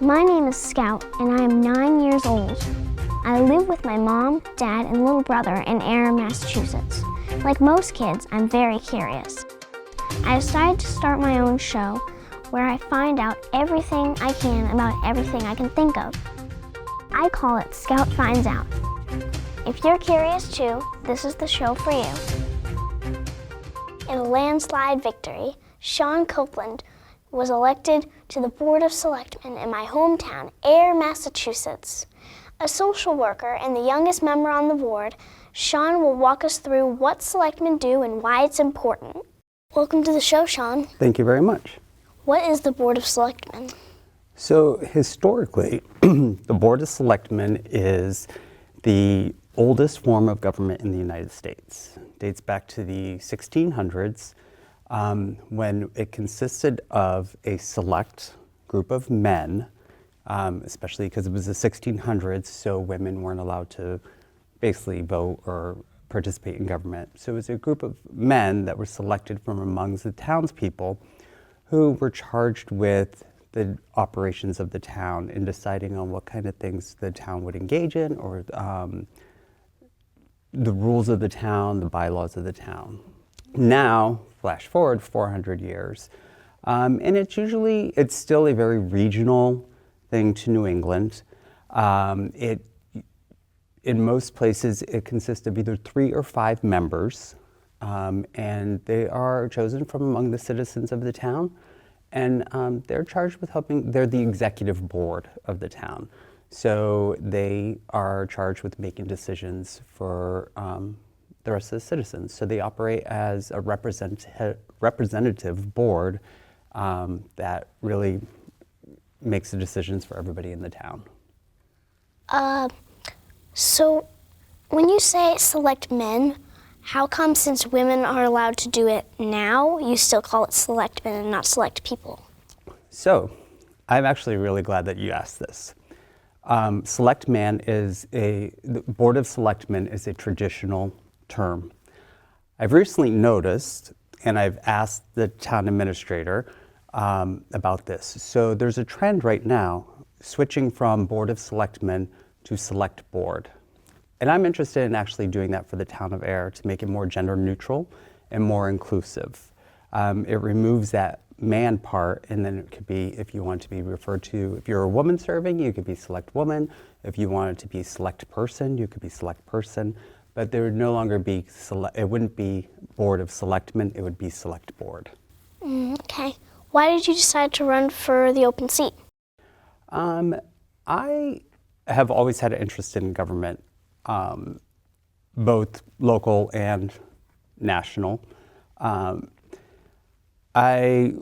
My name is Scout, and I am 9 years old. I live with my mom, dad, and little brother in Ayer, Massachusetts. Like most kids, I'm very curious. I decided to start my own show where I find out everything I can about everything I can think of. I call it Scout Finds Out. If you're curious too, this is the show for you. In a landslide victory, Shaun Copeland was elected to the Board of Selectmen in my hometown, Ayer, Massachusetts. A social worker and the youngest member on the board, Shaun will walk us through what selectmen do and why it's important. Welcome to the show, Shaun. Thank you very much. What is the Board of Selectmen? So historically, the Board of Selectmen is the oldest form of government in the United States. It dates back to the 1600s when it consisted of a select group of men, especially because it was the 1600s, so women weren't allowed to basically vote or participate in government. So it was a group of men that were selected from amongst the townspeople who were charged with the operations of the town and deciding on what kind of things the town would engage in, or the rules of the town, the bylaws of the town. Now, flash forward 400 years, and it's still a very regional thing to New England. In most places, it consists of either 3 or 5 members, and they are chosen from among the citizens of the town, and they're charged with they're the executive board of the town. So they are charged with making decisions for the rest of the citizens. So they operate as a representative board that really makes the decisions for everybody in the town. So when you say select men, how come since women are allowed to do it now, you still call it select men and not select people? So I'm actually really glad that you asked this. Select man the Board of Selectmen is a traditional term. I've recently noticed, and I've asked the town administrator about this. So there's a trend right now switching from Board of Selectmen to Select Board. And I'm interested in actually doing that for the town of Ayer to make it more gender neutral and more inclusive. It removes that man part, and then it could be, if you want to be referred to, if you're a woman serving, you could be select woman. If you wanted to be select person, you could be select person. But there would no longer be, it wouldn't be Board of Selectmen, it would be Select Board. Okay. Why did you decide to run for the open seat? I have always had an interest in government, both local and national. I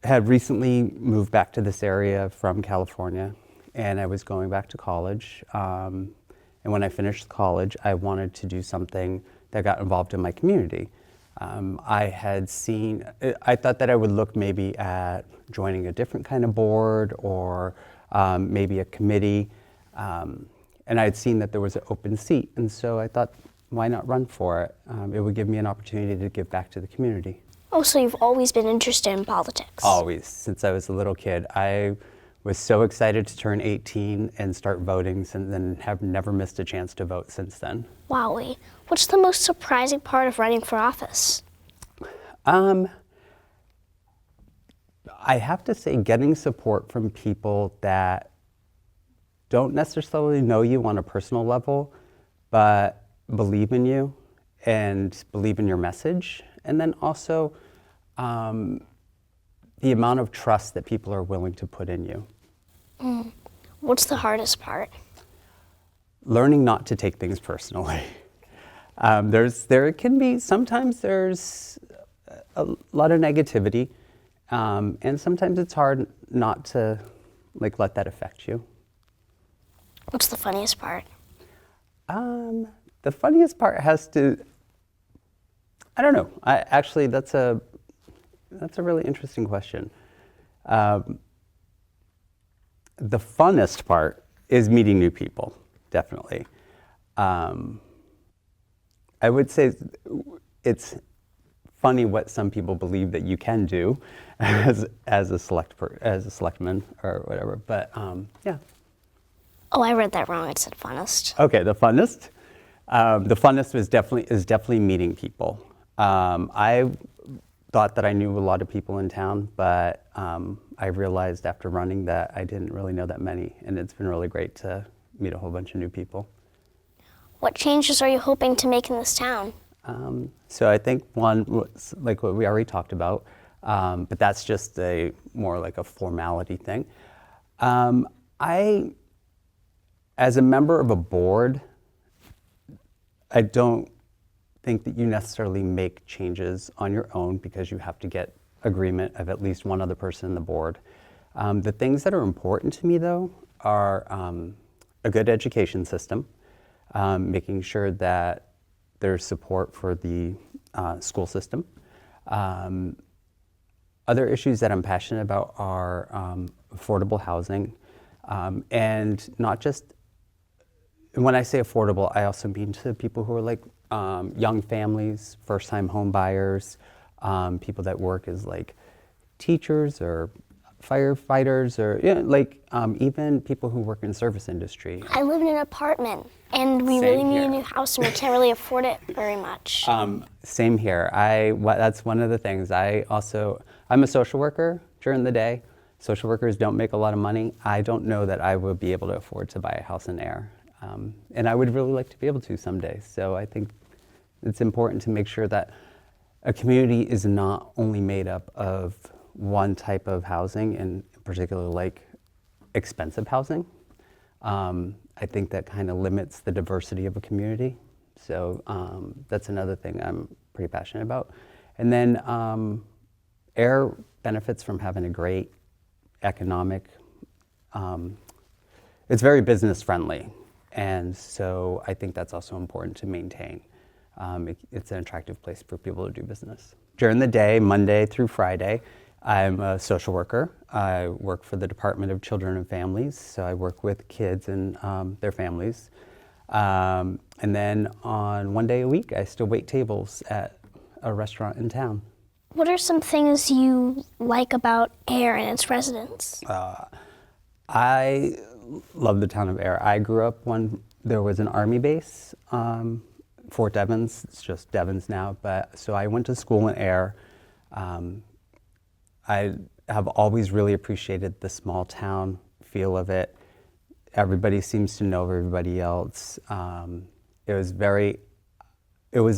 had recently moved back to this area from California, and I was going back to college. And when I finished college, I wanted to do something that got involved in my community. I thought that I would look maybe at joining a different kind of board or maybe a committee. And I had seen that there was an open seat, and so I thought, why not run for it? It would give me an opportunity to give back to the community. Oh, so you've always been interested in politics? Always, since I was a little kid. I was so excited to turn 18 and start voting, and then have never missed a chance to vote since then. Wowie. What's the most surprising part of running for office? I have to say, getting support from people that don't necessarily know you on a personal level, but believe in you and believe in your message. And then also the amount of trust that people are willing to put in you. What's the hardest part? Learning not to take things personally. Sometimes there's a lot of negativity, and sometimes it's hard not to let that affect you. What's the funniest part? The funniest part I don't know. That's a really interesting question. The funnest part is meeting new people, definitely. I would say it's funny what some people believe that you can do as a selectman or whatever. But yeah. Oh, I read that wrong. It said funnest. Okay, the funnest. The funnest is definitely meeting people. I thought that I knew a lot of people in town, but I realized after running that I didn't really know that many, and it's been really great to meet a whole bunch of new people. What changes are you hoping to make in this town? So I think one was like what we already talked about, but that's just more like a formality thing. As a member of a board, I don't think that you necessarily make changes on your own because you have to get agreement of at least one other person in the board. The things that are important to me, though, are a good education system, making sure that there's support for the school system. Other issues that I'm passionate about are affordable housing, and not just. When I say affordable, I also mean to people who are like young families, first-time home buyers, people that work as like teachers or firefighters, or even people who work in service industry. I live in an apartment, and we really need a new house, and we can't really afford it very much. Same here. That's one of the things. I'm a social worker during the day. Social workers don't make a lot of money. I don't know that I would be able to afford to buy a house in Air. And I would really like to be able to someday. So I think it's important to make sure that a community is not only made up of one type of housing, and in particular like expensive housing. I think that kind of limits the diversity of a community. So that's another thing I'm pretty passionate about. And then Air benefits from having a great economic, it's very business friendly. And so I think that's also important to maintain. It's an attractive place for people to do business. During the day, Monday through Friday, I'm a social worker. I work for the Department of Children and Families, so I work with kids and their families. And then on one day a week, I still wait tables at a restaurant in town. What are some things you like about Air and its residents? I love the town of Air. I grew up when there was an Army base, Fort Devens. It's just Devens now. So I went to school in Air. I have always really appreciated the small town feel of it. Everybody seems to know everybody else. It was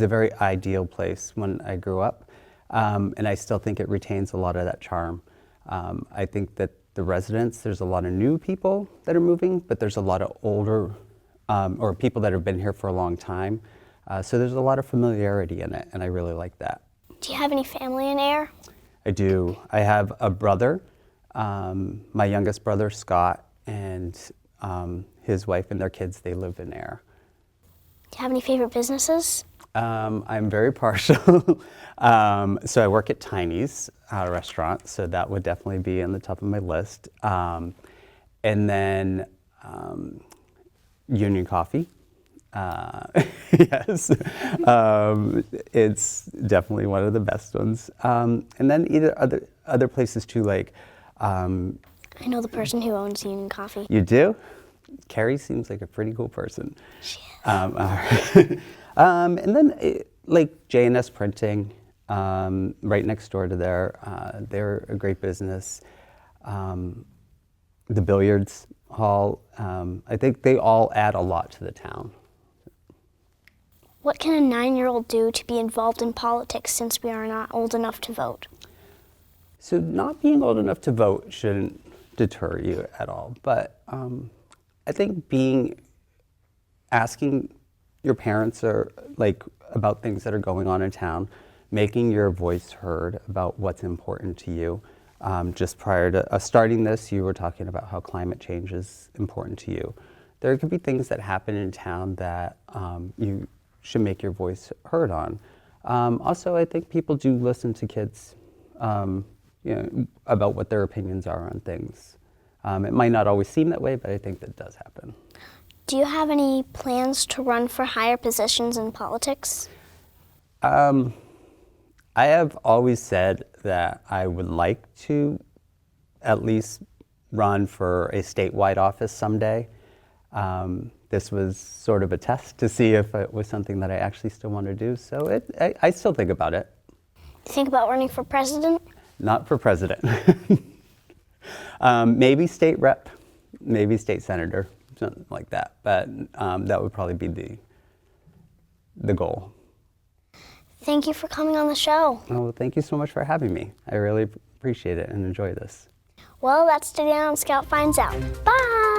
a very ideal place when I grew up, and I still think it retains a lot of that charm. I think that the residents, there's a lot of new people that are moving, but there's a lot of older or people that have been here for a long time. So there's a lot of familiarity in it, and I really like that. Do you have any family in Air? I do. I have a brother, my youngest brother, Scott, and his wife and their kids, they live in Air. Do you have any favorite businesses? I'm very partial. So I work at Tiny's restaurant, so that would definitely be on the top of my list. And then Union Coffee. Yes, it's definitely one of the best ones. And then either other places too, like. I know the person who owns Union Coffee. You do? Carrie seems like a pretty cool person. She is. And then like J&S Printing, right next door to there, they're a great business. The billiards hall, I think they all add a lot to the town. What can a 9-year-old do to be involved in politics since we are not old enough to vote? So not being old enough to vote shouldn't deter you at all, but I think asking your parents about things that are going on in town, making your voice heard about what's important to you. Just prior to starting this, you were talking about how climate change is important to you. There could be things that happen in town that you should make your voice heard on. Also, I think people do listen to kids about what their opinions are on things. It might not always seem that way, but I think that does happen. Do you have any plans to run for higher positions in politics? I I have always said that I would like to at least run for a statewide office someday. This was sort of a test to see if it was something that I actually still want to do, so I still think about it. You think about running for president? Not for president. Maybe state rep, maybe state senator, something like that, but that would probably be the goal. Thank you for coming on the show. Oh, thank you so much for having me. I really appreciate it and enjoy this. Well, that's today on Scout Finds Out. Bye!